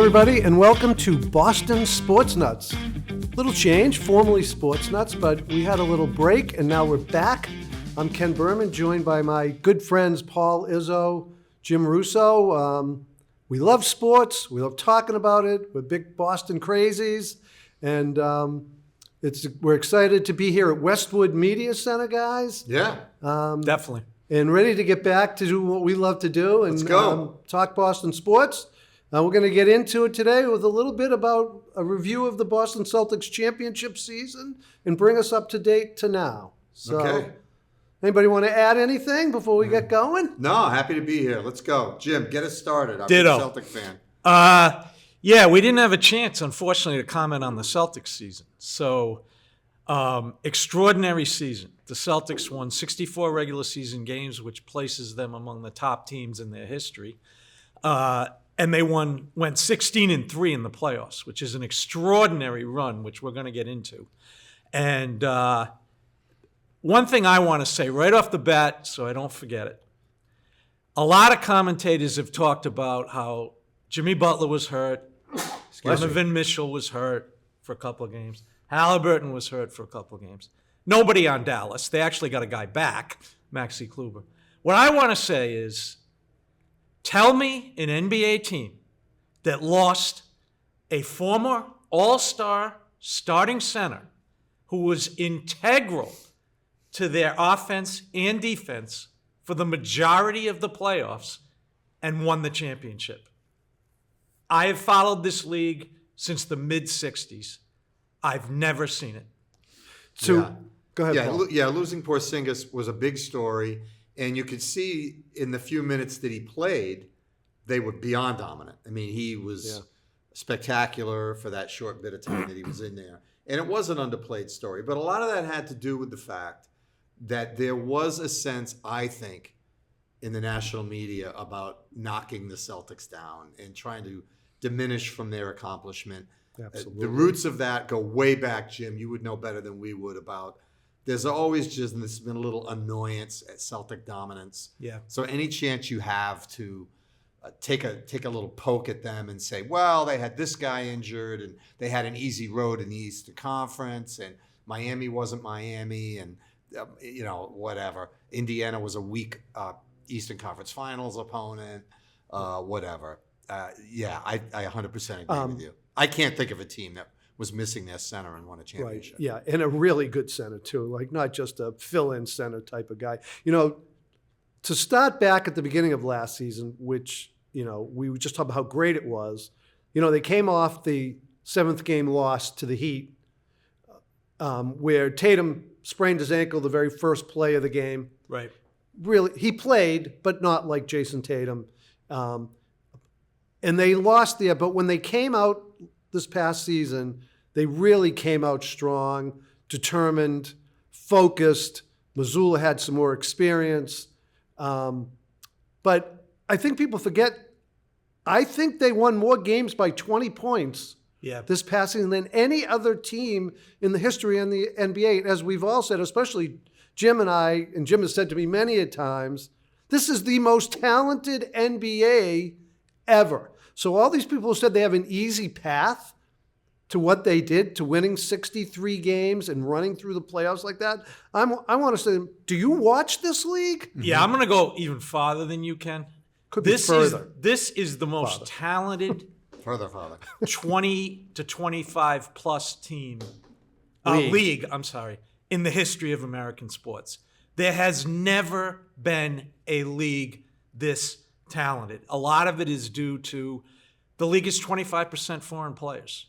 everybody, and welcome to Boston Sports Nuts. Little change, formerly Sports Nuts, but we had a little break, and now we're back. I'm Ken Berman, joined by my good friends Paul, Izzo, Jim Russo. We love sports. We love talking about it. We're big Boston crazies, and we're excited to be here at Westwood Media Center, guys. Yeah, definitely. And ready to get back to do what we love to do and Let's go. Talk Boston sports. We're going to get into it today with a little bit about a review of the Boston Celtics championship season and bring us up to date to now. So, okay. Anybody want to add anything before we get going? No, happy to be here. Let's go. Jim, get us started. I'm Ditto. a Celtic fan. Yeah, we didn't have a chance, unfortunately, to comment on the Celtics season. So, extraordinary season. The Celtics won 64 regular season games, which places them among the top teams in their history. And they went 16-3 in the playoffs, which is an extraordinary run, which we're going to get into. And one thing I want to say right off the bat, so I don't forget it. A lot of commentators have talked about how Jimmy Butler was hurt, Donovan Mitchell was hurt for a couple of games, Halliburton was hurt for a couple of games. Nobody on Dallas. They actually got a guy back, Maxi Kleber. What I want to say is, tell me an NBA team that lost a former all-star starting center who was integral to their offense and defense for the majority of the playoffs and won the championship. I have followed this league since the mid-'60s. I've never seen it. So, go ahead, Paul. Losing Porzingas was a big story. And you could see in the few minutes that he played, they were beyond dominant. I mean, he was spectacular for that short bit of time that he was in there. And it was an underplayed story. But a lot of that had to do with the fact that there was a sense, I think, in the national media about knocking the Celtics down and trying to diminish from their accomplishment. Absolutely. The roots of that go way back, Jim. You would know better than we would about. There's always just, and this has been a little annoyance at Celtic dominance. Yeah. So any chance you have to take a little poke at them and say, well, they had this guy injured and they had an easy road in the Eastern Conference and Miami wasn't Miami and, whatever. Indiana was a weak Eastern Conference Finals opponent, whatever. I 100% agree with you. I can't think of a team that was missing their center and won a championship. Right. Yeah, and a really good center too, like not just a fill-in center type of guy. You know, to start back at the beginning of last season, which, we were just talking about how great it was. They came off the 7th game loss to the Heat, where Tatum sprained his ankle the very first play of the game. Right. Really, he played, but not like Jayson Tatum. And they lost there, but when they came out this past season, they really came out strong, determined, focused. Mazzulla had some more experience. But I think people forget, I think they won more games by 20 points this past season than any other team in the history of the NBA. As we've all said, especially Jim and I, and Jim has said to me many a times, this is the most talented NBA ever. So all these people who said they have an easy path to what they did, to winning 63 games and running through the playoffs like that, I want to say, do you watch this league? Yeah, I'm going to go even farther than you can. Could be further. This is the most talented Further. 20 to 25 plus team league, in the history of American sports. There has never been a league this talented. A lot of it is due to the league is 25% foreign players.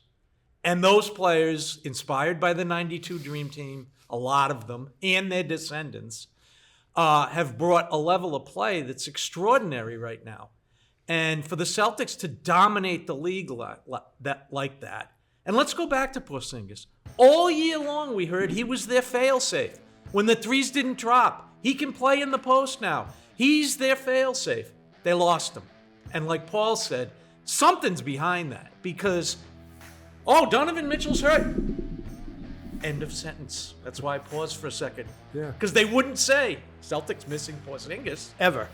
And those players, inspired by the 92 Dream Team, a lot of them, and their descendants, have brought a level of play that's extraordinary right now. And for the Celtics to dominate the league like that, and let's go back to Porzingas. All year long we heard he was their fail-safe. When the threes didn't drop, he can play in the post now. He's their fail-safe. They lost him. And like Paul said, something's behind that because, Donovan Mitchell's hurt. End of sentence. That's why I paused for a second. Yeah. Because they wouldn't say, Celtics missing Porzingas. Ever.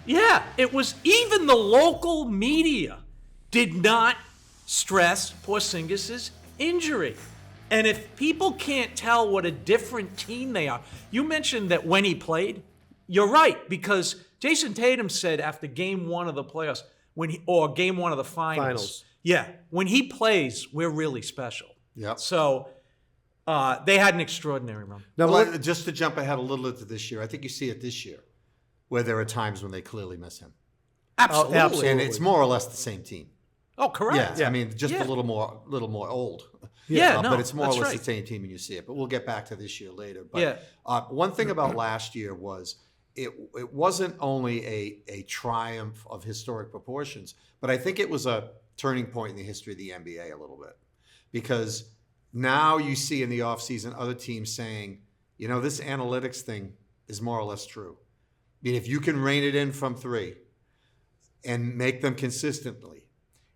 Yeah, it was even the local media did not stress Porzingas' injury. And if people can't tell what a different team they are, you mentioned that when he played, you're right, because Jayson Tatum said after game 1 of the playoffs, or game 1 of the finals. Yeah, when he plays, we're really special. Yep. So they had an extraordinary run. Now, well, just to jump ahead a little into this year, I think you see it this year, where there are times when they clearly miss him. Absolutely. Absolutely. And it's more or less the same team. Oh, correct. Yeah, I mean, just a little more old. Yeah, no, but it's more or that's less right. the same team, and you see it. But we'll get back to this year later. But one thing about last year was it wasn't only a triumph of historic proportions, but I think it was a turning point in the history of the NBA a little bit, because now you see in the offseason other teams saying, you know, this analytics thing is more or less true. I mean, if you can rein it in from 3 and make them consistently,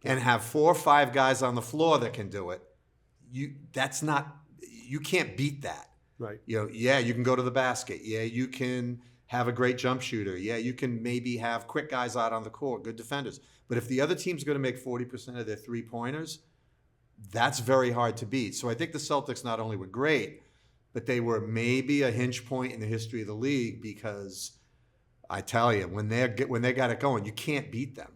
and have 4 or 5 guys on the floor that can do it, you can't beat that. Right. You know, yeah, you can go to the basket. Yeah, you can have a great jump shooter. Yeah, you can maybe have quick guys out on the court, good defenders. But if the other team's going to make 40% of their 3-pointers, that's very hard to beat. So I think the Celtics not only were great, but they were maybe a hinge point in the history of the league, because I tell you, when they got it going, you can't beat them.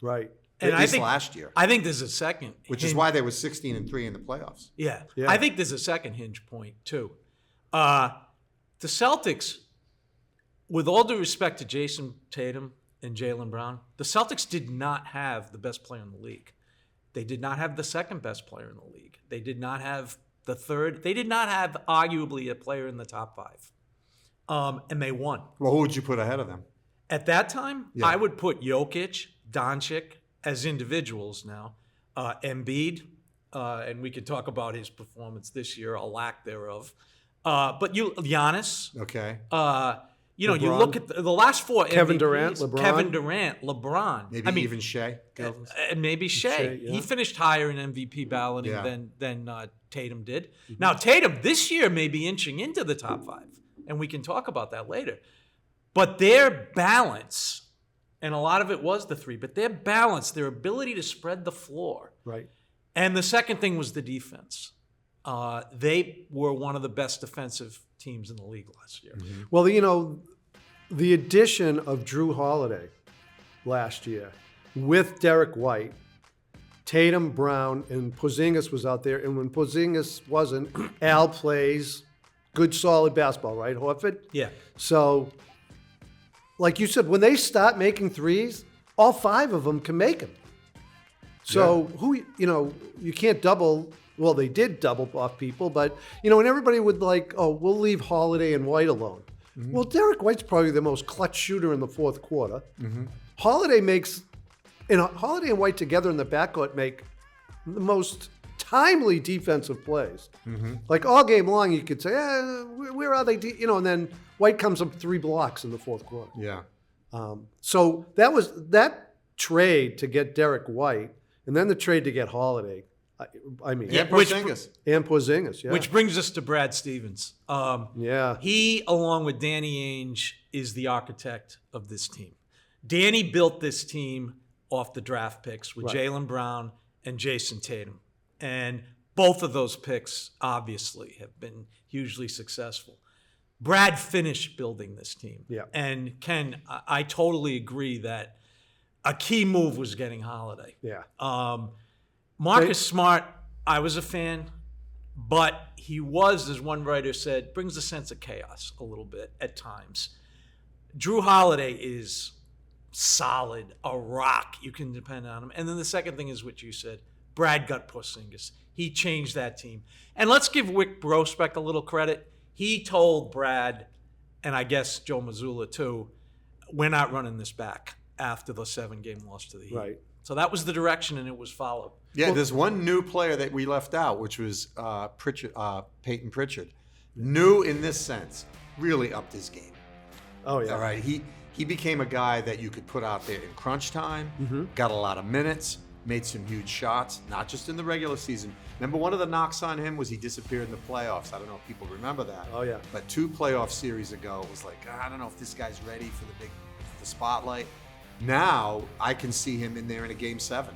Right. And At least last year. I think there's a second. Which is why they were 16-3 in the playoffs. Yeah. I think there's a second hinge point, too. The Celtics, with all due respect to Jayson Tatum and Jaylen Brown, the Celtics did not have the best player in the league. They did not have the second best player in the league. They did not have the third. They did not have arguably a player in the top 5. And they won. Well, who would you put ahead of them? At that time, I would put Jokic, Doncic as individuals now, Embiid, and we could talk about his performance this year, a lack thereof. But Giannis. Okay. You know, you look at the last 4 Kevin MVPs, Durant, LeBron. Maybe even Shea. And maybe Shea. yeah. He finished higher in MVP balloting than Tatum did. Mm-hmm. Now, Tatum this year may be inching into the top 5, and we can talk about that later. But their balance, and a lot of it was the 3, but their balance, their ability to spread the floor. Right. And the second thing was the defense. They were one of the best defensive teams in the league last year. Mm-hmm. Well, you know, the addition of Jrue Holiday last year with Derrick White, Tatum, Brown, and Porzingas was out there. And when Porzingas wasn't, Al plays good, solid basketball, right, Horford? Yeah. So, like you said, when they start making threes, all 5 of them can make them. So you can't double. Well, they did double off people, but and everybody would we'll leave Holiday and White alone. Mm-hmm. Well, Derrick White's probably the most clutch shooter in the fourth quarter. Mm-hmm. Holiday and White together in the backcourt make the most timely defensive plays. Mm-hmm. Like all game long, you could say, where are they? And then White comes up 3 blocks in the fourth quarter. Yeah. So that was that trade to get Derrick White, and then the trade to get Holiday. And Porzingas. And Porzingas, yeah. Which brings us to Brad Stevens. He, along with Danny Ainge, is the architect of this team. Danny built this team off the draft picks with Jaylen Brown and Jayson Tatum. And both of those picks, obviously, have been hugely successful. Brad finished building this team. Yeah. And Ken, I totally agree that a key move was getting Holiday. Yeah. Marcus Smart, I was a fan, but he was, as one writer said, brings a sense of chaos a little bit at times. Jrue Holiday is solid, a rock. You can depend on him. And then the second thing is what you said. Brad got Porzingas. He changed that team. And let's give Wick Brospect a little credit. He told Brad, and I guess Joe Mazzulla too, we're not running this back after the 7-game loss to the Heat. Right. So that was the direction, and it was followed. Yeah, there's one new player that we left out, which was Payton Pritchard. New in this sense, really upped his game. Oh, yeah. All right, he became a guy that you could put out there in crunch time, got a lot of minutes, made some huge shots, not just in the regular season. Remember, one of the knocks on him was he disappeared in the playoffs. I don't know if people remember that. Oh, yeah. But 2 playoff series ago, it was like, I don't know if this guy's ready for the spotlight. Now I can see him in there in a game 7.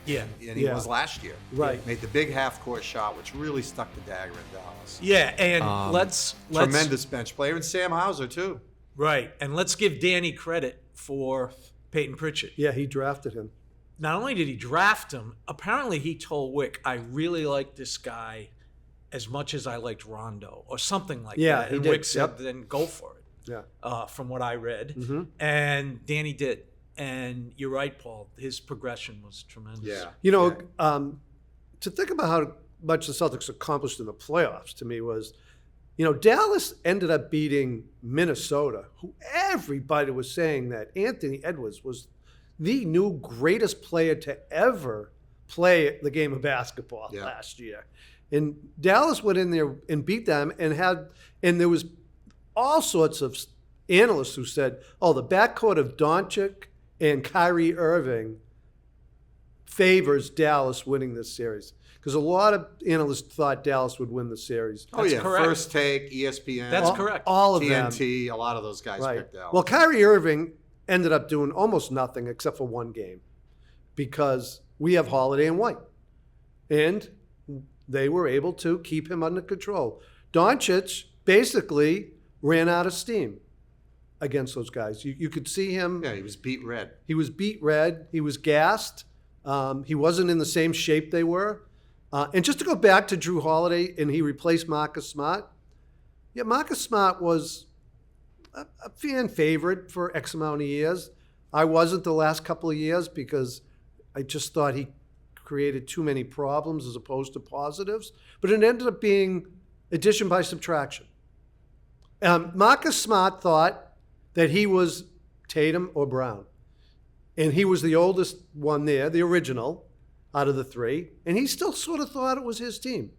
Yeah. And he was last year. Right. Made the big half-court shot, which really stuck the dagger in Dallas. Yeah, and let's Tremendous bench player. And Sam Hauser, too. Right, and let's give Danny credit for Payton Pritchard. Yeah, he drafted him. Not only did he draft him, apparently he told Wick, I really like this guy as much as I liked Rondo, or something like that. He And did. Wick said, then go for it. Yeah. From what I read. Mm-hmm. And Danny did. And you're right, Paul. His progression was tremendous. Yeah. You know, to think about how much the Celtics accomplished in the playoffs to me was, you know, Dallas ended up beating Minnesota, who everybody was saying that Anthony Edwards was the new greatest player to ever play the game of basketball last year. And Dallas went in there and beat them and there was all sorts of analysts who said, oh, the backcourt of Doncic and Kyrie Irving favors Dallas winning this series. Because a lot of analysts thought Dallas would win the series. That's correct. First Take, ESPN. That's correct. All of them. TNT, a lot of those guys picked Dallas. Well, Kyrie Irving ended up doing almost nothing except for one game because we have Holiday and White. And they were able to keep him under control. Doncic basically ran out of steam against those guys. You could see him. Yeah, he was beat red. He was beat red. He was gassed. He wasn't in the same shape they were. And just to go back to Jrue Holiday, and he replaced Marcus Smart. Yeah, Marcus Smart was a fan favorite for X amount of years. I wasn't the last couple of years because I just thought he created too many problems as opposed to positives. But it ended up being addition by subtraction. Marcus Smart thought that he was Tatum or Brown. And he was the oldest one there, the original, out of the three. And he still sort of thought it was his team.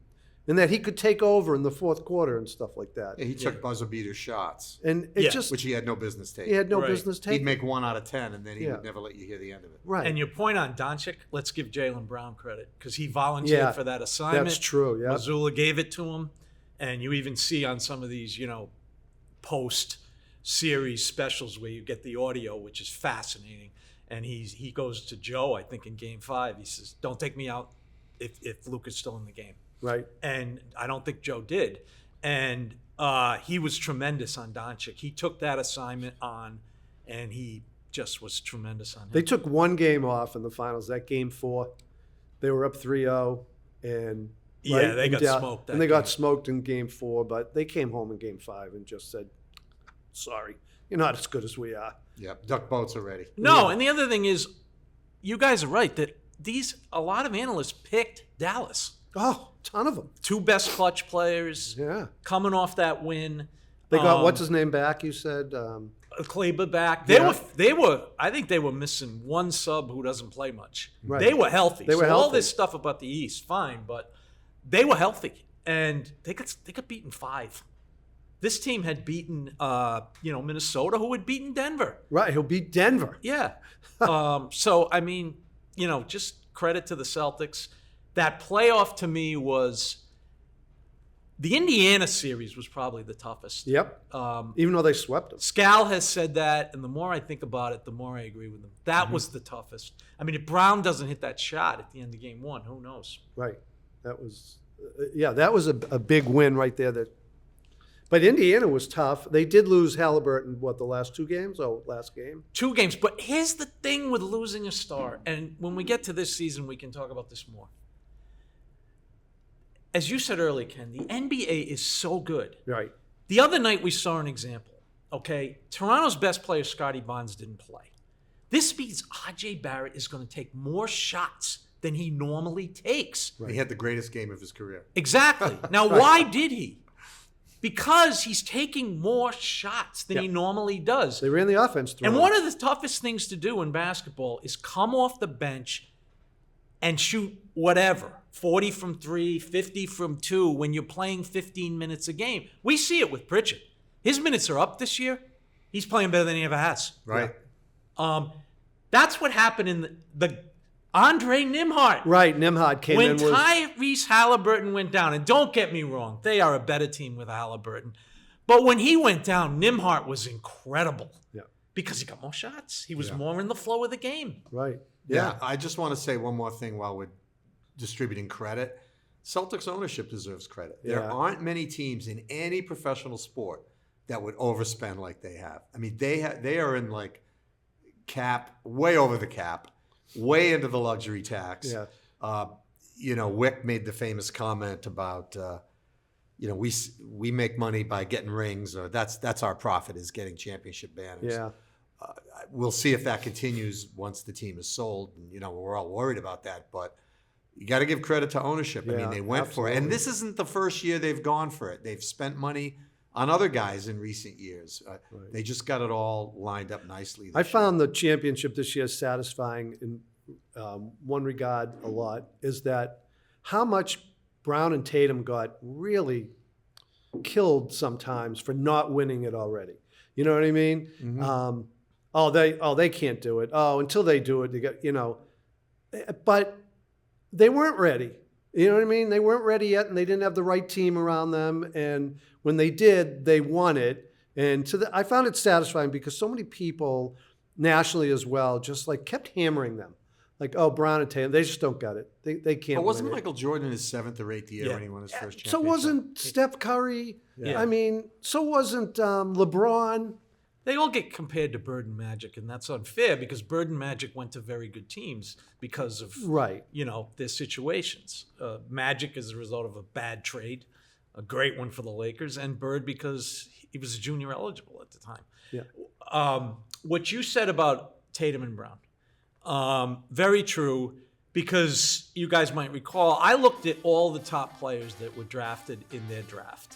And that he could take over in the fourth quarter and stuff like that. Yeah, he took buzzer beater shots. And it just... Which he had no business taking. He had no Right. business taking. He'd make 1 out of 10, and then he would never let you hear the end of it. Right. And your point on Doncic, let's give Jaylen Brown credit because he volunteered for that assignment. That's true, yeah. Missoula gave it to him. And you even see on some of these, post-series specials where you get the audio, which is fascinating. And he goes to Joe, I think, in Game 5. He says, don't take me out if Luka's still in the game. Right. And I don't think Joe did. And he was tremendous on Doncic. He took that assignment on, and he just was tremendous on him. They took one game off in the finals, that Game 4. They were up 3-0. And they got smoked that And they got game. smoked in Game 4, but they came home in Game 5 and just said, sorry, you're not as good as we are. Yep, duck boats are ready. No, and the other thing is, you guys are right that a lot of analysts picked Dallas. Oh, ton of them. 2 best clutch players. Yeah. Coming off that win. They got, what's his name back, you said? Kleber back. Yeah. They were. I think they were missing one sub who doesn't play much. Right. They were healthy. They were All healthy. this stuff about the East, fine, but they were healthy, and they got beaten 5. This team had beaten, Minnesota, who had beaten Denver. Right, he'll beat Denver. Yeah. So I mean, just credit to the Celtics. That playoff to me was. The Indiana series was probably the toughest. Yep. Even though they swept them. Scal has said that, and the more I think about it, the more I agree with him. That was the toughest. I mean, if Brown doesn't hit that shot at the end of Game 1, who knows? Right. That was, that was a big win right there. But Indiana was tough. They did lose Halliburton, the last 2 games? Oh, last game? 2 games. But here's the thing with losing a star, and when we get to this season, we can talk about this more. As you said earlier, Ken, the NBA is so good. Right. The other night we saw an example, okay? Toronto's best player, Scotty Barnes, didn't play. This means R.J. Barrett is going to take more shots than he normally takes. Right. He had the greatest game of his career. Exactly. Now, why did he? Because he's taking more shots than he normally does. They ran the offense through. And one of the toughest things to do in basketball is come off the bench and shoot whatever, 40 from 3, 50 from 2, when you're playing 15 minutes a game. We see it with Pritchard. His minutes are up this year. He's playing better than he ever has. Right. That's what happened in the Andre Nembhard. Right, Nembhard came in. When Tyrese Halliburton went down, and don't get me wrong, they are a better team with Halliburton. But when he went down, Nembhard was incredible. Yeah. Because he got more shots. He was more in the flow of the game. Right. Yeah, I just want to say one more thing while we're distributing credit. Celtics ownership deserves credit. There aren't many teams in any professional sport that would overspend like they have. I mean, they are in like cap, way over the cap, way into the luxury tax. Yeah. Wick made the famous comment about, we make money by getting rings, or that's our profit, is getting championship banners. Yeah. We'll see if that continues once the team is sold. And, we're all worried about that, but you got to give credit to ownership. I mean, they went for it. And this isn't the first year they've gone for it. They've spent money on other guys in recent years. They just got it all lined up nicely. I found the championship this year satisfying in one regard a lot, is that how much Brown and Tatum got really killed sometimes for not winning it already. You know what I mean? Mm-hmm. They can't do it. Oh, until they do it, they get, but they weren't ready. You know what I mean? They weren't ready yet, and they didn't have the right team around them. And when they did, they won it. And I found it satisfying because so many people nationally as well just like kept hammering them. Like, oh, Brown and Tatum, they just don't get it. They can't. But wasn't win Michael Jordan in his 7th or 8th year when he won his first championship? So wasn't Steph Curry. Yeah. I mean, so wasn't LeBron. They all get compared to Bird and Magic, and that's unfair because Bird and Magic went to very good teams because of their situations. Magic as a result of a bad trade, a great one for the Lakers, and Bird because he was junior eligible at the time. Yeah. What you said about Tatum and Brown, very true, because you guys might recall, I looked at all the top players that were drafted in their draft.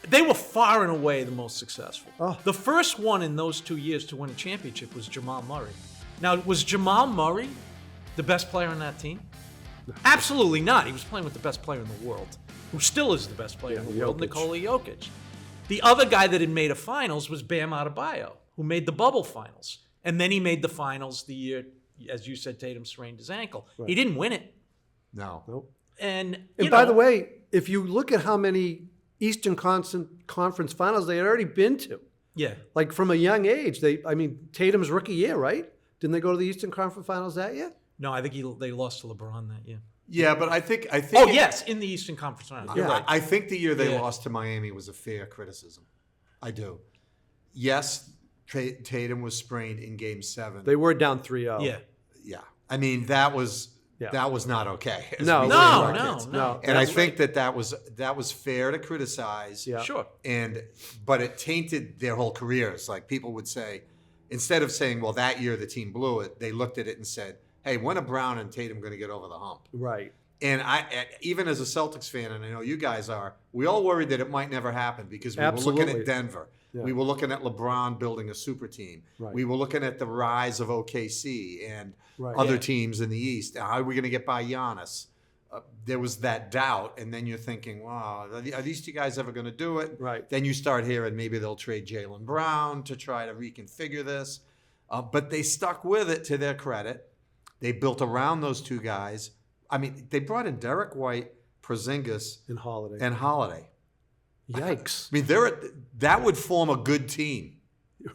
They were far and away the most successful. Oh. The first one in those 2 years to win a championship was Jamal Murray. Now, was Jamal Murray the best player on that team? Absolutely not. He was playing with the best player in the world, who still is the best player in the world, Nikola Jokic. The other guy that had made a finals was Bam Adebayo, who made the bubble finals. And then he made the finals the year, as you said, Tatum sprained his ankle. Right. He didn't win it. No. Nope. And by the way, if you look at how many Eastern Conference Finals they had already been to. Yeah. Like from a young age. Tatum's rookie year, right? Didn't they go to the Eastern Conference Finals that year? No, I think they lost to LeBron that year. Yeah, but I think. Oh, yes, in the Eastern Conference Finals. Yeah. Right. I think the year they lost to Miami was a fair criticism. I do. Yes, Tatum was sprained in Game 7. They were down 3-0. Yeah. Yeah. I mean, that was not okay. No. And I think that was fair to criticize. Yeah. Sure. But it tainted their whole careers. Like people would say, instead of saying, well, that year the team blew it, they looked at it and said, hey, when are Brown and Tatum going to get over the hump? Right. And even as a Celtics fan, and I know you guys are, we all worried that it might never happen because we were looking at Denver. Yeah. We were looking at LeBron building a super team. Right. We were looking at the rise of OKC and other teams in the East. How are we going to get by Giannis? There was that doubt, and then you're thinking, wow, are these two guys ever going to do it? Right. Then you start hearing maybe they'll trade Jaylen Brown to try to reconfigure this. But they stuck with it to their credit. They built around those two guys. I mean, they brought in Derrick White, Porzingas, and Holiday. Yikes. I mean, that would form a good team.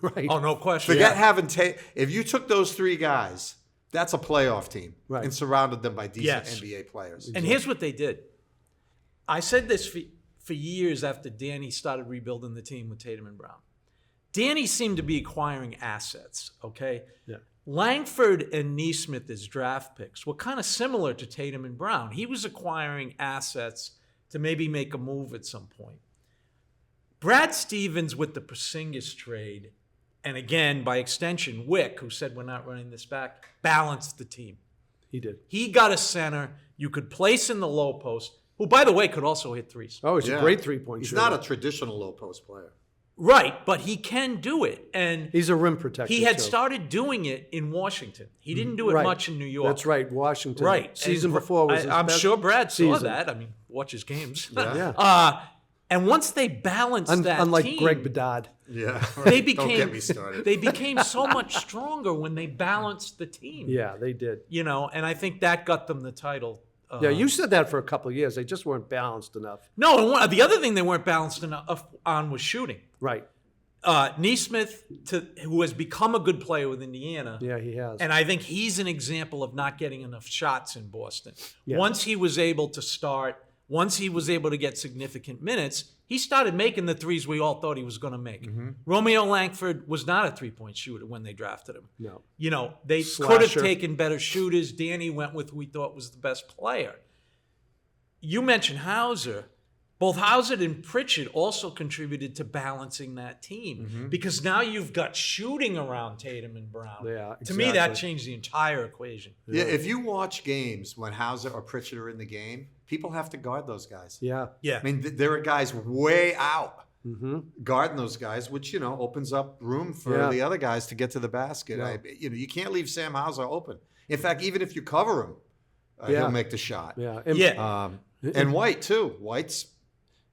Right. Oh, no question. Forget having if you took those three guys, that's a playoff team. Right. And surrounded them by decent NBA players. And here's what they did. I said this for years after Danny started rebuilding the team with Tatum and Brown. Danny seemed to be acquiring assets, okay? Yeah. Langford and Nesmith as draft picks were kind of similar to Tatum and Brown. He was acquiring assets to maybe make a move at some point. Brad Stevens with the Porzingas trade, and again, by extension, Wick, who said we're not running this back, balanced the team. He did. He got a center you could place in the low post, who, by the way, could also hit threes. Oh, he's a great three-point shooter. He's not a traditional low post player. Right, but he can do it. And he's a rim protector. He had started doing it in Washington. He didn't do it much in New York. That's right, Washington. Right. Season before was his I'm best sure Brad saw season. that. I mean, watch his games. Yeah. And once they balanced that unlike team, Greg Bedard. Yeah. They became, Don't get me started. They became so much stronger when they balanced the team. Yeah, they did. And I think that got them the title. You said that for a couple of years. They just weren't balanced enough. No, and the other thing they weren't balanced enough on was shooting. Right. Nesmith, who has become a good player with Indiana. Yeah, he has. And I think he's an example of not getting enough shots in Boston. Yeah. Once he was able to start, once he was able to get significant minutes, he started making the threes we all thought he was going to make. Mm-hmm. Romeo Langford was not a three-point shooter when they drafted him. No. You know, they Slasher. could have taken better shooters. Danny went with who we thought was the best player. You mentioned Hauser. Both Hauser and Pritchard also contributed to balancing that team because now you've got shooting around Tatum and Brown. Yeah, To me, that exactly. changed the entire equation. Yeah, if you watch games when Hauser or Pritchard are in the game, people have to guard those guys. Yeah. Yeah. I mean, there are guys way out Mm-hmm. guarding those guys, which, you know, opens up room for Yeah. the other guys to get to the basket. Yeah. You can't leave Sam Hauser open. In fact, even if you cover him, Yeah. he'll make the shot. Yeah. Yeah. And White, too.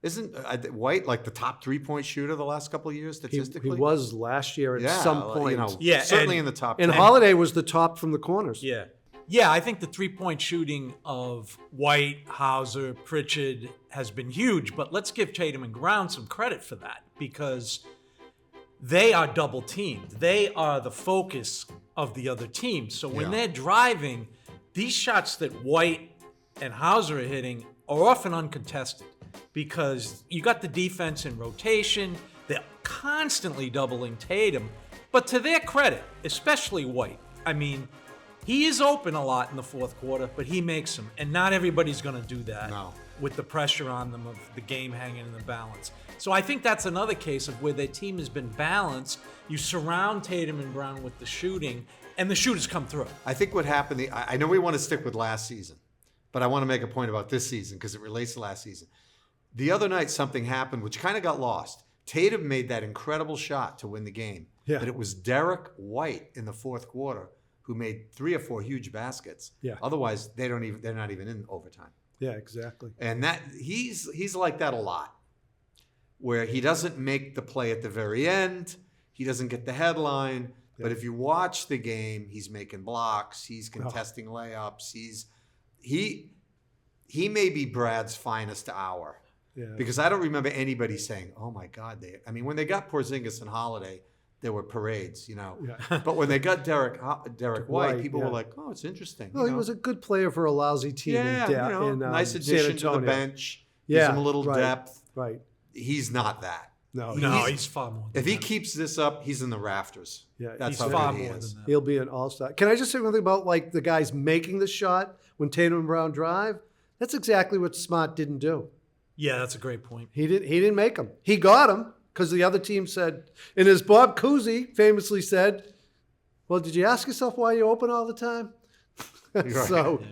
Isn't White like the top 3-point shooter the last couple of years He statistically? was last year at some point. You know, Yeah, certainly and- in the top And 10. Holiday was the top from the corners. Yeah. Yeah, I think the three-point shooting of White, Hauser, Pritchard has been huge, but let's give Tatum and Brown some credit for that because they are double teamed. They are the focus of the other team. So when Yeah. they're driving, these shots that White and Hauser are hitting are often uncontested because you got the defense in rotation. They're constantly doubling Tatum. But to their credit, especially White, I mean, he is open a lot in the fourth quarter, but he makes them. And not everybody's going to do that with the pressure on them of the game hanging in the balance. So I think that's another case of where their team has been balanced. You surround Tatum and Brown with the shooting, and the shooters come through. I think what happened, I know we want to stick with last season, but I want to make a point about this season because it relates to last season. The other night, something happened which kind of got lost. Tatum made that incredible shot to win the game, but it was Derrick White in the fourth quarter who made 3 or 4 huge baskets. Yeah. Otherwise, they're not even in overtime. Yeah, exactly. And that he's like that a lot, where he doesn't make the play at the very end. He doesn't get the headline. But if you watch the game, he's making blocks. He's contesting layups. He may be Brad's finest hour. Yeah. Because I don't remember anybody saying, "Oh my God!" When they got Porzingas and Holiday, there were parades, you know. Yeah. But when they got Derrick White, people yeah. were like, "Oh, it's interesting." Well, he was a good player for a lousy team. Nice addition to the bench. Yeah, Gives him a little right, depth. Right. He's not that. No. He's far more than If he that. keeps this up, he's in the rafters. Yeah, That's He's how far good he more is. than that. He'll be an all-star. Can I just say one thing about like the guys making the shot when Tatum and Brown drive? That's exactly what Smart didn't do. Yeah, that's a great point. He didn't make them. He got them because the other team said, and as Bob Cousy famously said, "Well, did you ask yourself why you open all the time?" So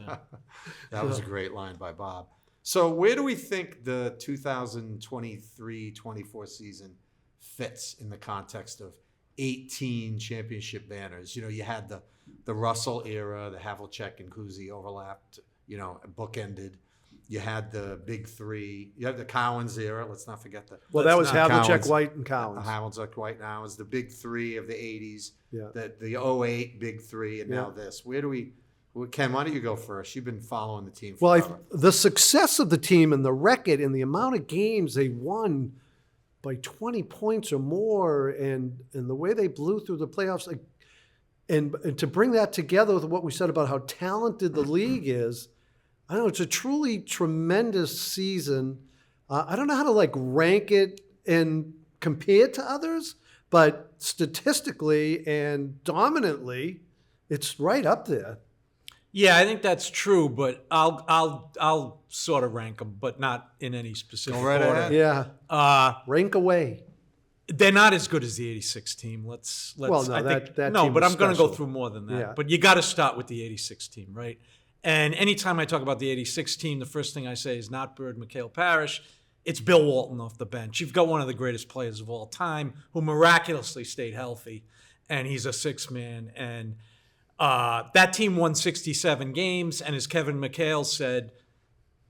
That was a great line by Bob. So where do we think the 2023-24 season fits in the context of 18 championship banners? You know, you had the Russell era, the Havlicek and Cousy overlapped, you know, bookended. You had the big three. You had the Cowens era. Let's not forget that. well, that was Cowens. Havlicek, White, and Cowens. Havlicek, White now is the big three of the 80s. Yeah. The 08 big three, and now Yeah. this. Where do we? Well, Ken, why don't you go first? You've been following the team Well, forever. the success of the team and the record and the amount of games they won by 20 points or more, and the way they blew through the playoffs, like, and to bring that together with what we said about how talented the league is, I don't know, it's a truly tremendous season. I don't know how to like rank it and compare it to others, but statistically and dominantly, it's right up there. Yeah, I think that's true, but I'll sort of rank them, but not in any specific Go right order. ahead. Yeah, rank away. They're not as good as the '86 team. Let's. Well, no, I think, that no, team but was I'm going to go special. through more than that. Yeah. But you got to start with the '86 team, right? And anytime I talk about the '86 team, the first thing I say is not Bird, Mikhail Parrish. It's Bill Walton off the bench. You've got one of the greatest players of all time who miraculously stayed healthy, and he's a six-man. And that team won 67 games, and as Kevin McHale said,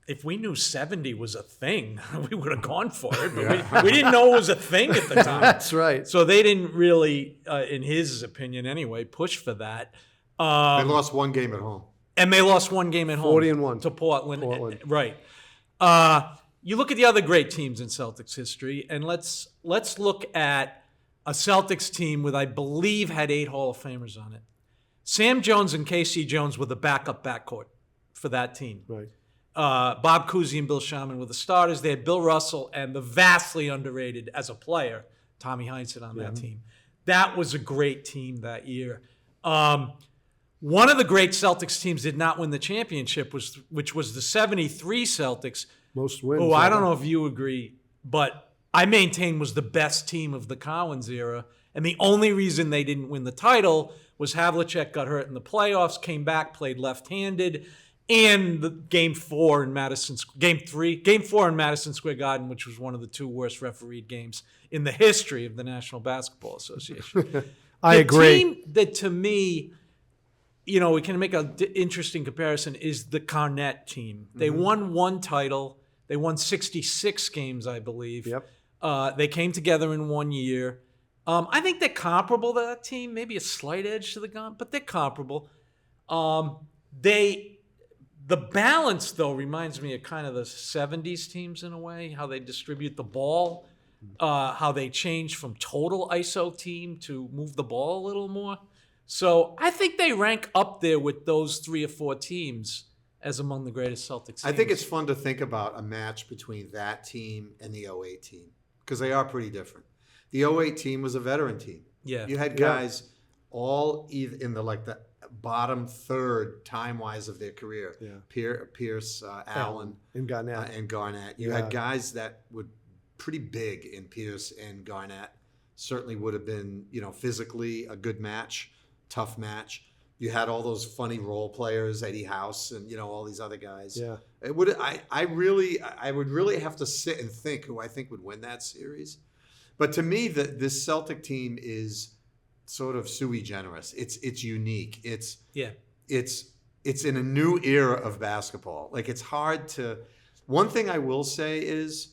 if we knew 70 was a thing, we would have gone for it. But we didn't know it was a thing at the time. That's right. So they didn't really, in his opinion anyway, push for that. They lost one game at home. And they lost one game at home 40-1 to Portland. Portland. Right. You look at the other great teams in Celtics history, and let's look at a Celtics team with, I believe, had 8 Hall of Famers on it. Sam Jones and KC Jones were the backup backcourt for that team. Right. Bob Cousy and Bill Sharman were the starters. They had Bill Russell and the vastly underrated as a player, Tommy Heinsohn on that team. That was a great team that year. One of the great Celtics teams did not win the championship, which was the 73 Celtics. Most wins. Who I don't know if you agree, but I maintain was the best team of the Collins era. And the only reason they didn't win the title was Havlicek got hurt in the playoffs, came back, played left-handed, and the Game 4 in Madison Square Garden, which was one of the 2 worst refereed games in the history of the National Basketball Association. I agree. The team that, to me, we can make an interesting comparison is the Garnett team. They won 1 title. They won 66 games, I believe. Yep. They came together in 1 year. I think they're comparable to that team, maybe a slight edge to the gun, but they're comparable. The balance, though, reminds me of kind of the 70s teams in a way, how they distribute the ball, how they change from total ISO team to move the ball a little more. So I think they rank up there with those 3 or 4 teams as among the greatest Celtics teams. I think it's fun to think about a match between that team and the 08 team because they are pretty different. The 08 team was a veteran team. Yeah. You had guys all either in the bottom third time-wise of their career. Yeah. Pierce, Allen, and Garnett. You had guys that were pretty big in Pierce and Garnett. Certainly would have been, physically a good match, tough match. You had all those funny role players, Eddie House, and all these other guys. Yeah. It would. I would really have to sit and think who I think would win that series. But to me, this Celtic team is sort of sui generis. It's unique. It's in a new era of basketball. Like it's hard to. One thing I will say is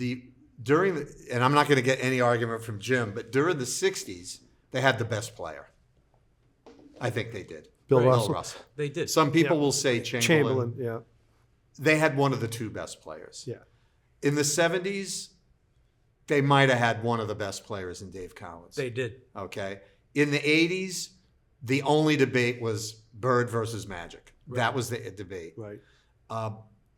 and I'm not going to get any argument from Jim, but during the 60s, they had the best player. I think they did. Bill Russell. They did. Some people will say Chamberlain. Yeah. They had one of the 2 best players. Yeah. In the 70s, they might have had one of the best players in Dave Collins. They did. Okay. In the 80s, the only debate was Bird versus Magic. Right. That was the debate. Right.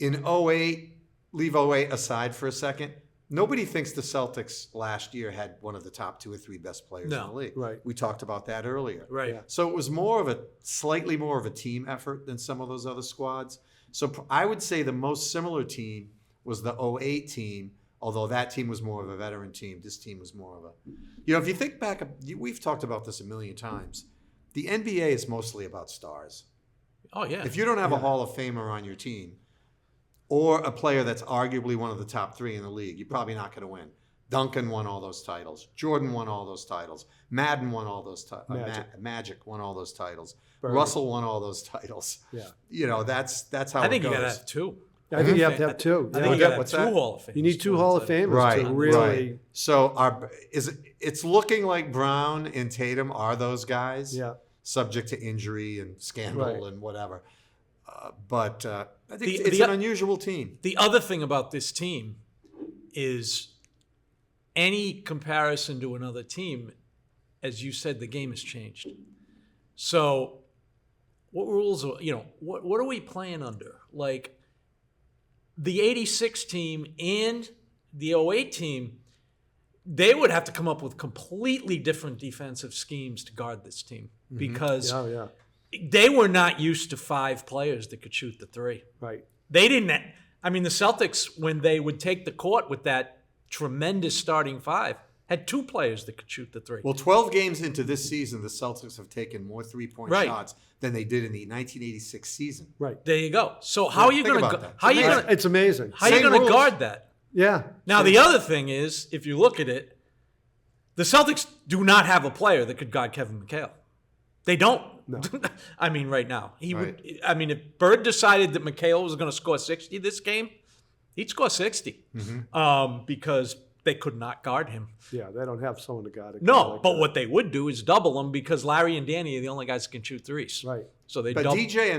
In 08, leave 08 aside for a second. Nobody thinks the Celtics last year had one of the top 2 or 3 best players in the league. Right. We talked about that earlier. Right. Yeah. So it was slightly more of a team effort than some of those other squads. So I would say the most similar team was the 08 team, although that team was more of a veteran team. This team was more of a... if you think back, we've talked about this a million times. The NBA is mostly about stars. Oh, yeah. If you don't have a Hall of Famer on your team, or a player that's arguably one of the top 3 in the league, you're probably not going to win. Duncan won all those titles. Jordan won all those titles. Madden won all those titles. Magic won all those titles. Bird. Russell won all those titles. Yeah. That's how I think it goes. you got to have 2. I think you have to have 2. I think you got to have 2 Hall of Famers. You need 2 Hall of Famers to really... Right. So it's looking like Brown and Tatum are those guys. Yeah. Subject to injury and scandal and whatever. But I think it's the an unusual team. The other thing about this team is any comparison to another team, as you said, the game has changed. So what rules are, what are we playing under? Like the 86 team and the 08 team, they would have to come up with completely different defensive schemes to guard this team because they were not used to 5 players that could shoot the 3. Right. They didn't. The Celtics, when they would take the court with that tremendous starting 5, had 2 players that could shoot the 3. Well, 12 games into this season, the Celtics have taken more 3-point shots than they did in the 1986 season. Right. There you go. So how are you going to? It's amazing. How are you going to guard that? Yeah. Now the other thing is, if you look at it, the Celtics do not have a player that could guard Kevin McHale. They don't. No. Right now. Would. If Bird decided that McHale was going to score 60 this game, he'd score 60 because they could not guard him. Yeah, they don't have someone to guard. But what they would do is double him because Larry and Danny are the only guys that can shoot 3s. Right. So they. But DJ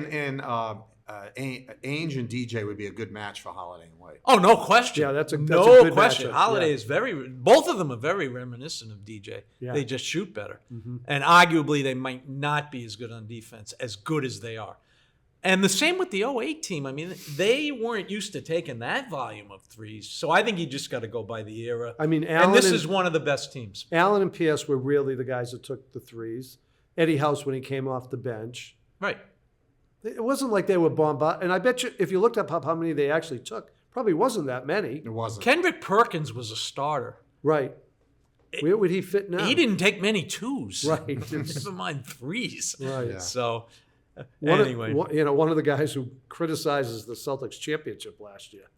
Ainge and DJ would be a good match for Holiday and White. Oh, no question. Yeah, that's a no good question. matchup. Holiday Yeah. is both of them are very reminiscent of DJ. Yeah. They just shoot better. And arguably they might not be as good on defense, as good as they are. And the same with the 08 team. I mean, they weren't used to taking that volume of threes. So I think you just got to go by the era. I mean, and this is one of the best teams. Allen and Pierce were really the guys that took the threes. Eddie House when he came off the bench. Right. It wasn't like they were bombarded. And I bet you if you looked up how many they actually took, probably wasn't that many. It wasn't. Kendrick Perkins was a starter. Right. Where would he fit now? He didn't take many twos. Right. Never mind threes. Right. Yeah. So, Anyway. One of the guys who criticizes the Celtics championship last year,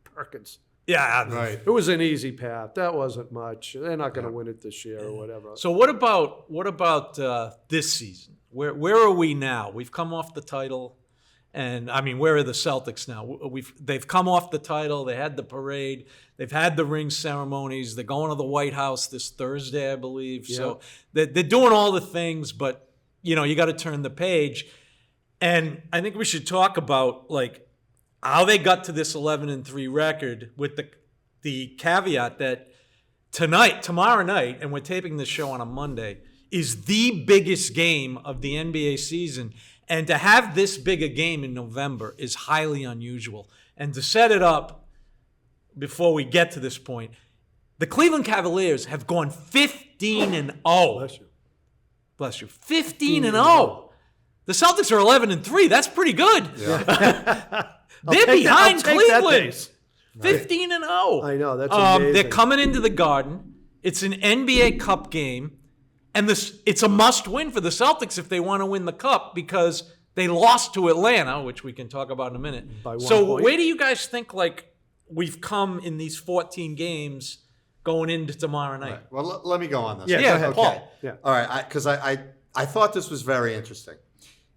Perkins. Yeah. Right. It was an easy path. That wasn't much. They're not going to win it this year or whatever. So what about this season? Where are we now? We've come off the title, and I mean, where are the Celtics now? They've come off the title. They had the parade. They've had the ring ceremonies. They're going to the White House this Thursday, I believe. Yeah. So they're doing all the things, but you got to turn the page. And I think we should talk about like how they got to this 11-3 record, with the caveat that tomorrow night, and we're taping this show on a Monday, is the biggest game of the NBA season. And to have this big a game in November is highly unusual. And to set it up before we get to this point, the Cleveland Cavaliers have gone 15-0. Bless you. Bless you. 15-0. The Celtics are 11-3. That's pretty good. Yeah. They're behind Cleveland. 15-0. I know, that's amazing. They're coming into the Garden. It's an NBA Cup game. And it's a must-win for the Celtics if they want to win the Cup, because they lost to Atlanta, which we can talk about in a minute. By 1 so point. where do you guys think we've come in these 14 games going into tomorrow night? Right. Well, let me go on this. Yeah, Yeah, go ahead. Paul. Yeah. All right, because I thought this was very interesting.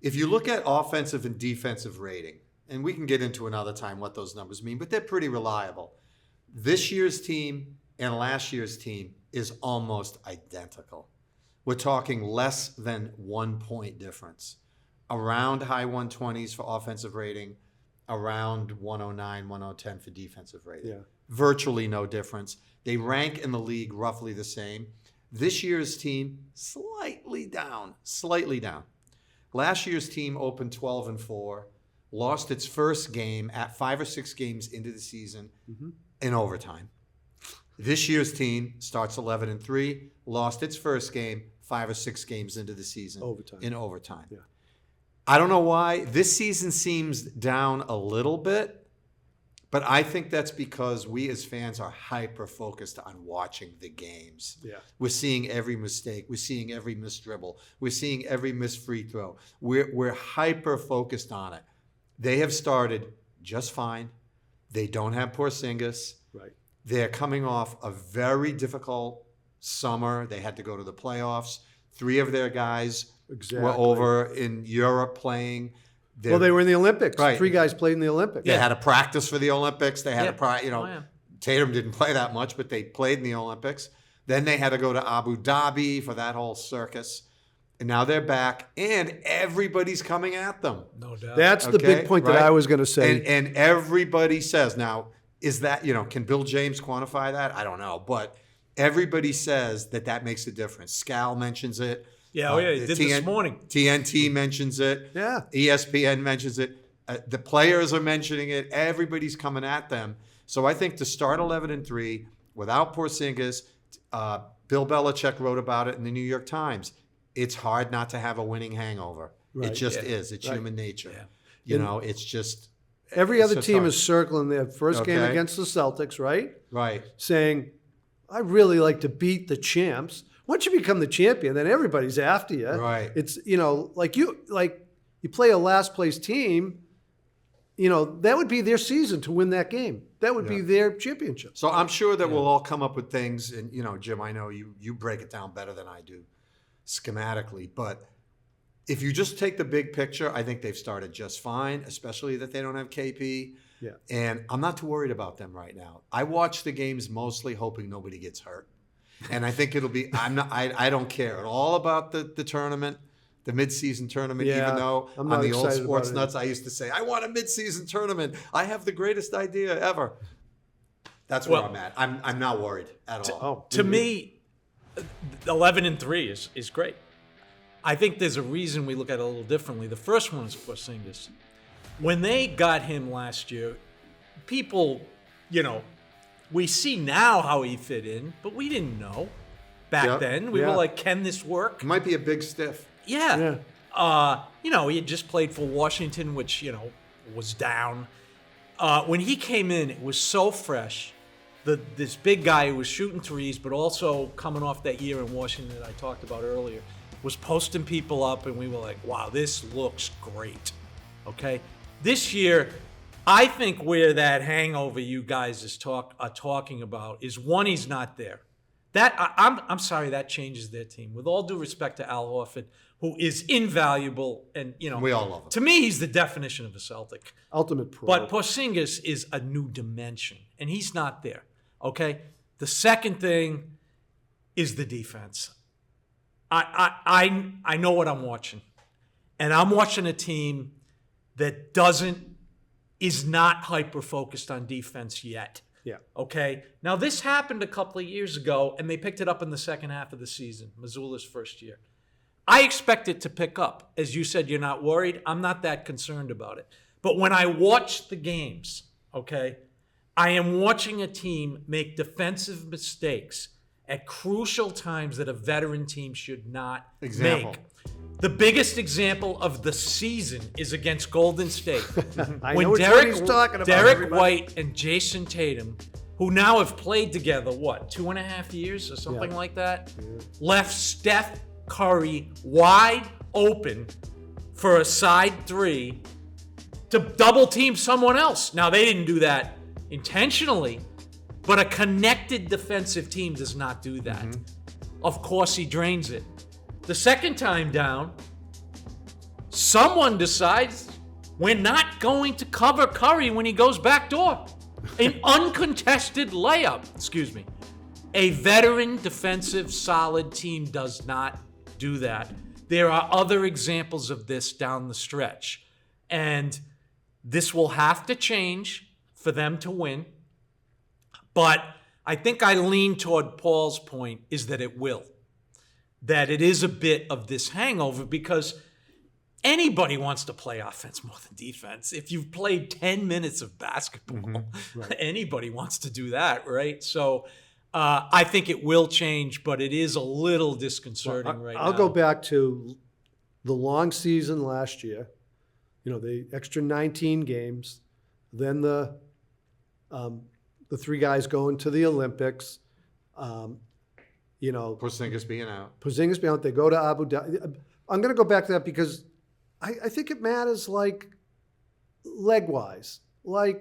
If you look at offensive and defensive rating, and we can get into another time what those numbers mean, but they're pretty reliable. This year's team and last year's team is almost identical. We're talking less than 1 point difference. Around high 120s for offensive rating, around 109, 110 for defensive rating. Yeah. Virtually no difference. They rank in the league roughly the same. This year's team, slightly down. Last year's team opened 12-4, lost its first game at 5 or 6 games into the season in overtime. This year's team starts 11-3, lost its first game 5 or 6 games into the season in overtime. Yeah. I don't know why. This season seems down a little bit, but I think that's because we as fans are hyper-focused on watching the games. Yeah. We're seeing every mistake. We're seeing every missed dribble. We're seeing every missed free throw. We're hyper-focused on it. They have started just fine. They don't have Porzingas. Right. They're coming off a very difficult summer. They had to go to the playoffs. 3 of their guys were over in Europe playing. Well, they were in the Olympics. Right. 3 guys played in the Olympics. They had to practice for the Olympics. They had Yeah. Tatum didn't play that much, but they played in the Olympics. Then they had to go to Abu Dhabi for that whole circus. And now they're back, and everybody's coming at them. No doubt. That's the big point that I was going to say. And everybody says, now, is that, can Bill James quantify that? I don't know. But everybody says that makes a difference. Scal mentions it. Yeah, he did this morning. TNT mentions it. Yeah. ESPN mentions it. The players are mentioning it. Everybody's coming at them. So I think to start 11-3 without Porzingas, Bill Belichick wrote about it in the New York Times. It's hard not to have a winning hangover. Right. It just is. It's human nature. Yeah. It's just... Every other just team hard. is circling their first game Okay. against the Celtics, right? Right. Saying, I really like to beat the champs. Once you become the champion, then everybody's after you. Right. It's, like you play a last place team, that would be their season to win that game. That would be their championship. So I'm sure that we'll all come up with things. And, Jim, I know you break it down better than I do schematically. But if you just take the big picture, I think they've started just fine, especially that they don't have KP. Yeah. And I'm not too worried about them right now. I watch the games mostly hoping nobody gets hurt. And I think it'll be, I don't care at all about the tournament. the midseason tournament, Yeah, even though I'm not on the old excited Sports about it. Nuts, I used to say, I want a midseason tournament. I have the greatest idea ever. That's where I'm at. I'm not worried at all. To me, 11-3 is great. I think there's a reason we look at it a little differently. The first one is Porzingas. When they got him last year, people, we see now how he fit in, but we didn't know back then. We were like, can this work? It might be a big stiff. Yeah. He had just played for Washington, which, was down. When he came in, it was so fresh. This big guy who was shooting threes, but also coming off that year in Washington that I talked about earlier, was posting people up, and we were like, wow, this looks great. Okay? This year, I think where that hangover you guys are talking about is, one, he's not there. I'm sorry, that changes their team. With all due respect to Al Horford, who is invaluable, and we all love him. To me, he's the definition of a Celtic. Ultimate pro. But Porzingas is a new dimension, and he's not there. Okay? The second thing is the defense. I know what I'm watching. And I'm watching a team that is not hyper-focused on defense yet. Yeah. Okay? Now, this happened a couple of years ago, and they picked it up in the second half of the season, Missoula's first year. I expect it to pick up. As you said, you're not worried. I'm not that concerned about it. But when I watch the games, okay, I am watching a team make defensive mistakes at crucial times that a veteran team should not make. The biggest example of the season is against Golden State. When Derrick White and Jayson Tatum, who now have played together, 2.5 years or something like that, left Steph Curry wide open for a side three to double team someone else. Now, they didn't do that intentionally, but a connected defensive team does not do that. Mm-hmm. Of course, he drains it. The second time down, someone decides we're not going to cover Curry when he goes backdoor. An uncontested layup. Excuse me. A veteran defensive solid team does not do that. There are other examples of this down the stretch. And this will have to change for them to win. But I think I lean toward Paul's point is that it will. That it is a bit of this hangover because anybody wants to play offense more than defense. If you've played 10 minutes of basketball, anybody wants to do that, right? So I think it will change, but it is a little disconcerting right now. I'll go back to the long season last year, the extra 19 games, then the three guys going to the Olympics, Porzingas being out. They go to Abu Dhabi. I'm going to go back to that because I think it matters, leg-wise. I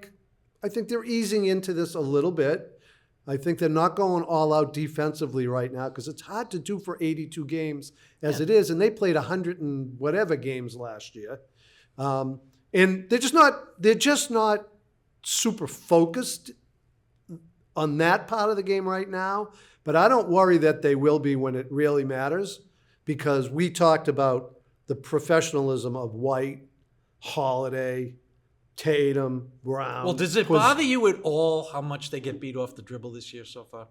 think they're easing into this a little bit. I think they're not going all out defensively right now because it's hard to do for 82 games as it is, and they played 100 and whatever games last year. And they're just not super focused on that part of the game right now. But I don't worry that they will be when it really matters because we talked about the professionalism of White, Holiday, Tatum, Brown. Well, does it bother you at all how much they get beat off the dribble this year so far?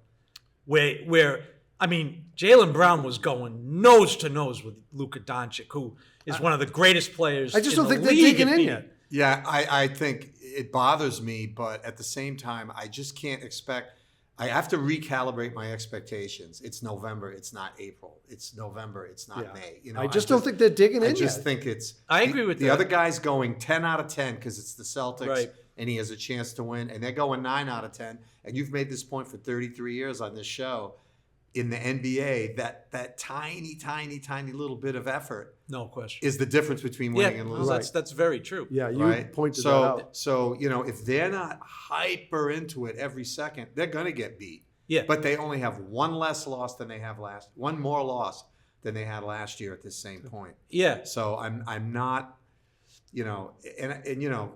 Where Jaylen Brown was going nose to nose with Luka Doncic, who is one of the greatest players. I just in don't think the they're league digging in yet. Yeah, I think it bothers me, but at the same time, I just can't expect. I have to recalibrate my expectations. It's November. It's not April. It's November. It's not May. I just don't think they're digging in yet. I just think it's. I agree with the that. other guy's going 10 out of 10 because it's the Celtics, right, and he has a chance to win. And they're going 9 out of 10. And you've made this point for 33 years on this show. In the NBA, that tiny, tiny, tiny little bit of effort, no question, is the difference between winning and losing. That's very true. Yeah, you pointed that out. So if they're not hyper into it every second, they're gonna get beat. Yeah, but they only have one more loss than they had last year at this same point. Yeah. So I'm not, and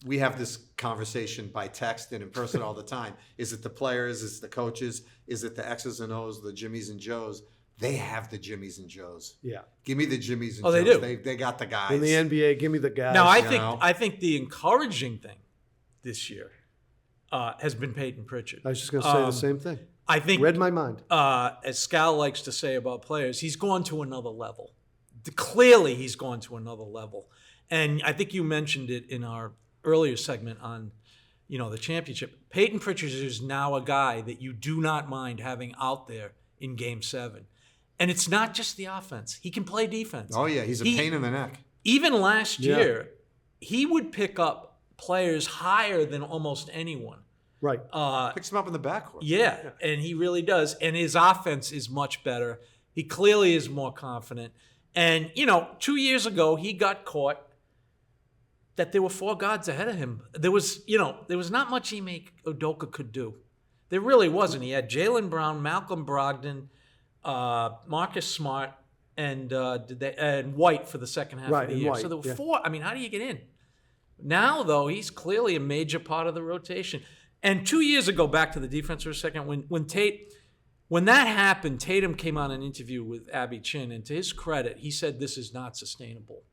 we have this conversation by text and in person all the time. Is it the players? Is it the coaches? Is it the X's and O's, the Jimmies and Joes? they have the Jimmies and Joes. Yeah. Give me the Jimmies and Oh, Joes. they do. They got the guys. In the NBA, give me the guys. Now, know? I think the encouraging thing this year has been Payton Pritchard. I was just going to say the same thing. I think, Read my mind. as Scal likes to say about players, he's gone to another level. Clearly, he's gone to another level. And I think you mentioned it in our earlier segment on, the championship. Payton Pritchard is now a guy that you do not mind having out there in Game 7. And it's not just the offense. He can play defense. Oh, yeah. He's a pain in the neck. Even last year, he would pick up players higher than almost anyone. Right. Picks him up in the backcourt. Yeah, and he really does. And his offense is much better. He clearly is more confident. And, 2 years ago, he got caught that there were 4 guards ahead of him. There was not much Ime Udoka could do. There really wasn't. He had Jaylen Brown, Malcolm Brogdon, Marcus Smart, and White for the second half of the year. White, So there were 4. I mean, how do you get in? Now, though, he's clearly a major part of the rotation. And 2 years ago, back to the defense for a second, when that happened, Tatum came on an interview with Abby Chin, and to his credit, he said this is not sustainable.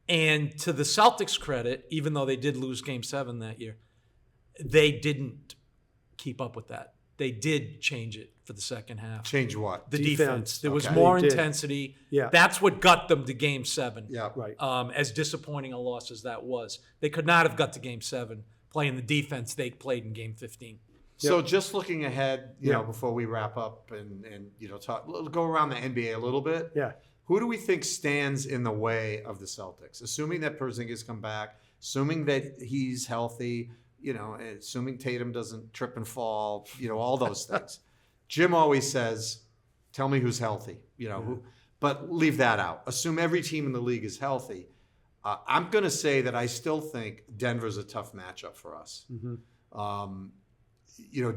And to the Celtics' credit, even though they did lose Game 7 that year, they didn't keep up with that. They did change it for the second half. Change what? The defense. There was Okay. more They did. intensity. Yeah. That's what got them to Game 7. Yeah. Right. As disappointing a loss as that was. They could not have got to Game 7 playing the defense they played in Game 15. So just looking ahead, before we wrap up and go around the NBA a little bit. Yeah. Who do we think stands in the way of the Celtics? Assuming that Porzingas come back, assuming that he's healthy, assuming Tatum doesn't trip and fall, all those things. Jim always says, tell me who's healthy, but leave that out. Assume every team in the league is healthy. I'm going to say that I still think Denver's a tough matchup for us.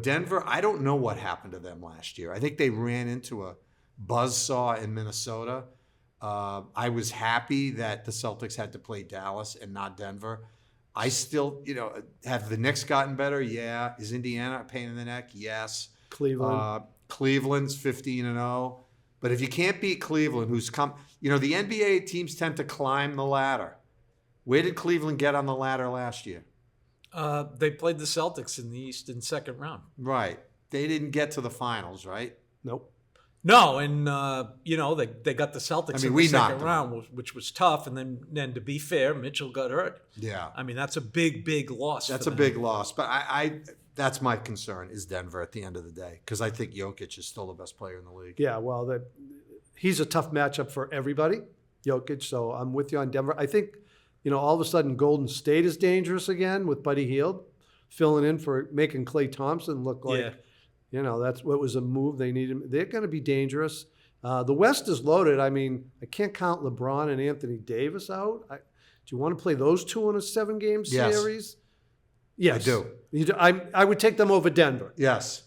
Denver, I don't know what happened to them last year. I think they ran into a buzzsaw in Minnesota. I was happy that the Celtics had to play Dallas and not Denver. I still, have the Knicks gotten better? Yeah. Is Indiana a pain in the neck? Yes. Cleveland. Cleveland's 15-0. But if you can't beat Cleveland, who's come, the NBA teams tend to climb the ladder. Where did Cleveland get on the ladder last year? They played the Celtics in the East in second round. Right. They didn't get to the finals, right? Nope. No, and they got the Celtics in we the second knocked round, which was tough. And then to be fair, Mitchell got hurt. Yeah. I mean, that's a big loss. That's for a them. big loss. But I that's my concern is Denver at the end of the day, because I think Jokic is still the best player in the league. Yeah, well, he's a tough matchup for everybody, Jokic. So I'm with you on Denver. I think, all of a sudden Golden State is dangerous again with Buddy Hield filling in for making Klay Thompson look like, that's what was a move they needed. They're going to be dangerous. The West is loaded. I mean, I can't count LeBron and Anthony Davis out. Do you want to play those two in a 7-game series? Yes. I do. I would take them over Denver. Yes.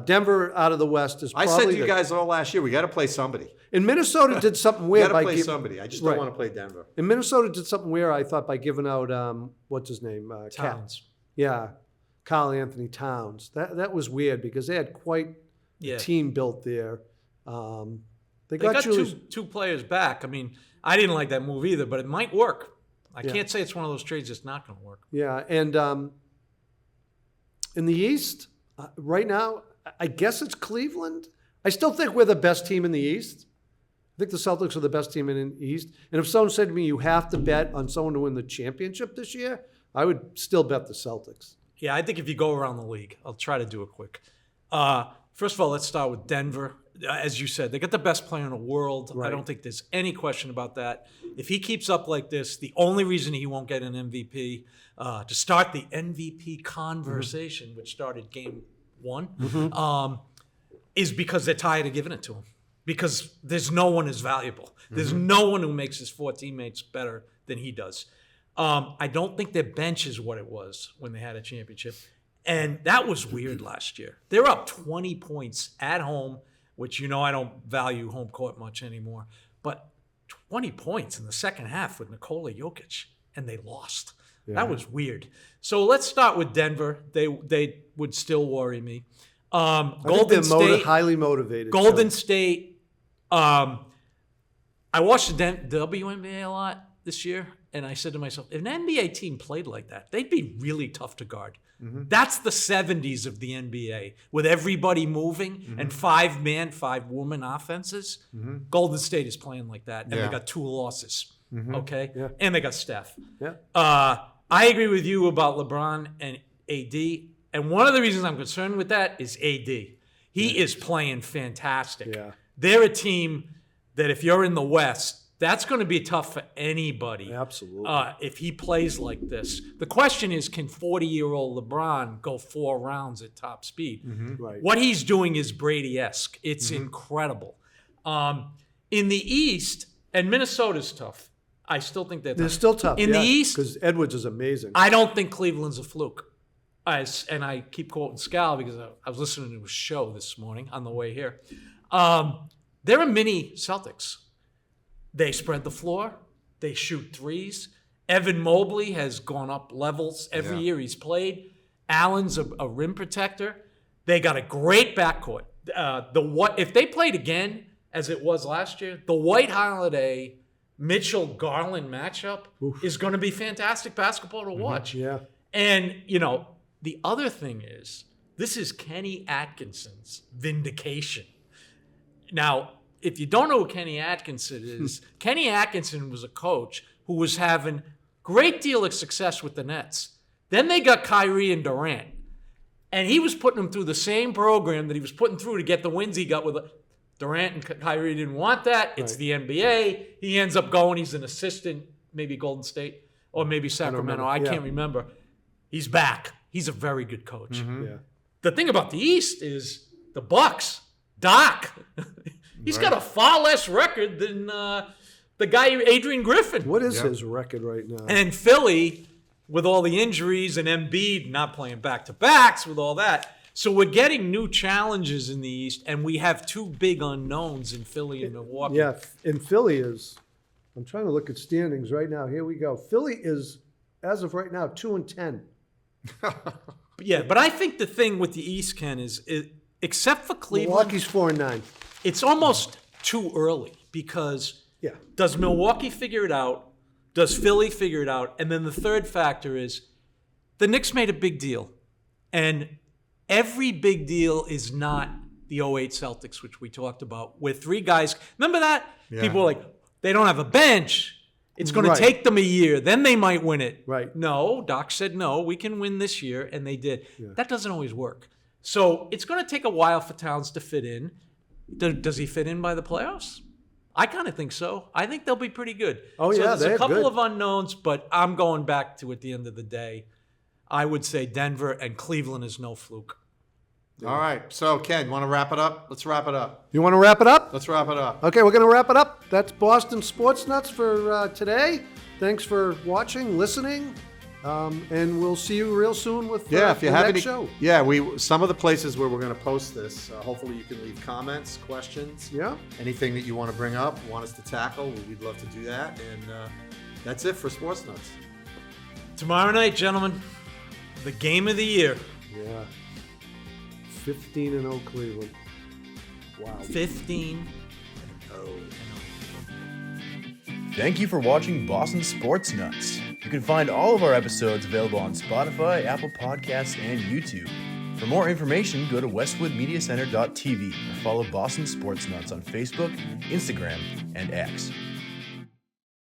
Denver out of the West is I probably said to you guys all last year, we got to play somebody. And Minnesota did something We weird. got to by play somebody. I just don't want to play Denver. And Minnesota did something weird, I thought, by giving out, what's his name? Towns. Karl Anthony Towns. That was weird because they had quite a team built there. They got two players back. I mean, I didn't like that move either, but it might work. I can't say it's one of those trades that's not going to work. Yeah, and in the East, right now, I guess it's Cleveland. I still think we're the best team in the East. I think the Celtics are the best team in the East. And if someone said to me, you have to bet on someone to win the championship this year, I would still bet the Celtics. Yeah, I think if you go around the league, I'll try to do it quick. First of all, let's start with Denver. As you said, they got the best player in the world. Right. I don't think there's any question about that. If he keeps up like this, the only reason he won't get an MVP, to start the MVP conversation, which started game 1, is because they're tired of giving it to him. Because there's no one as valuable. There's no one who makes his 4 teammates better than he does. I don't think their bench is what it was when they had a championship. And that was weird last year. They were up 20 points at home, which I don't value home court much anymore. But 20 points in the second half with Nikola Jokic, and they lost. Yeah. That was weird. So let's start with Denver. They would still worry me. Golden State, highly motivated. Golden State. I watched the WNBA a lot this year, and I said to myself, if an NBA team played like that, they'd be really tough to guard. Mm-hmm. That's the 70s of the NBA, with everybody moving and 5-man, 5-woman offenses. Mm-hmm. Golden State is playing like that, and they got 2 losses. Mm-hmm. Okay, and they got Steph. Yeah. I agree with you about LeBron and AD, and one of the reasons I'm concerned with that is AD. He is playing fantastic. Yeah. They're a team that if you're in the West, that's going to be tough for anybody. Absolutely. If he plays like this. The question is, can 40-year-old LeBron go 4 rounds at top speed? Mm-hmm. Right. What he's doing is Brady-esque. It's incredible. In the East, and Minnesota's tough. I still think they're still tough. In the East, because Edwards is amazing. I don't think Cleveland's a fluke. And I keep quoting Scal because I was listening to his show this morning on the way here. They're a mini Celtics. They spread the floor. They shoot threes. Evan Mobley has gone up levels every year he's played. Allen's a rim protector. They got a great backcourt. If they played again as it was last year, the White Holiday Mitchell Garland matchup is going to be fantastic basketball to watch. Yeah. And the other thing is, this is Kenny Atkinson's vindication. Now, if you don't know who Kenny Atkinson is, Kenny Atkinson was a coach who was having a great deal of success with the Nets. Then they got Kyrie and Durant. And he was putting them through the same program that he was putting through to get the wins he got with Durant and Kyrie didn't want that. It's the NBA. He ends up going. He's an assistant, maybe Golden State or maybe Sacramento. I can't remember. He's back. He's a very good coach. Mm-hmm. Yeah. The thing about the East is the Bucks. Doc. He's got a far less record than the guy, Adrian Griffin. What is his record right now? And Philly, with all the injuries and Embiid not playing back-to-backs with all that. So we're getting new challenges in the East, and we have 2 big unknowns in Philly and Milwaukee. Yeah, and Philly is, I'm trying to look at standings right now. Here we go. Philly is, as of right now, 2-10. But I think the thing with the East, Ken, is except for Cleveland, Milwaukee's 4-9. It's almost too early because does Milwaukee figure it out? Does Philly figure it out? And then the third factor is the Knicks made a big deal. And every big deal is not the 08 Celtics, which we talked about, where 3 guys. Remember that? Yeah. People were like, they don't have a bench. It's going to take them a year. Then they might win it. Right. No, Doc said, no, we can win this year. And they did. Yeah. That doesn't always work. So it's going to take a while for Towns to fit in. Does he fit in by the playoffs? I kind of think so. I think they'll be pretty good. Oh, so there's a couple of unknowns, but I'm going back to, at the end of the day, I would say Denver and Cleveland is no fluke. All right. So, Ken, want to wrap it up? Let's wrap it up. You want to wrap it up? Let's wrap it up. Okay, we're going to wrap it up. That's Boston Sports Nuts for today. Thanks for watching, listening. And we'll see you real soon with if you have next any, show. Some of the places where we're going to post this, hopefully you can leave comments, questions, anything that you want to bring up, want us to tackle, we'd love to do that. And that's it for Sports Nuts. Tomorrow night, gentlemen, the game of the year. Yeah. 15-0 Cleveland. Wow. 15-0. Thank you for watching Boston Sports Nuts. You can find all of our episodes available on Spotify, Apple Podcasts, and YouTube. For more information, go to westwoodmediacenter.tv or follow Boston Sports Nuts on Facebook, Instagram, and X.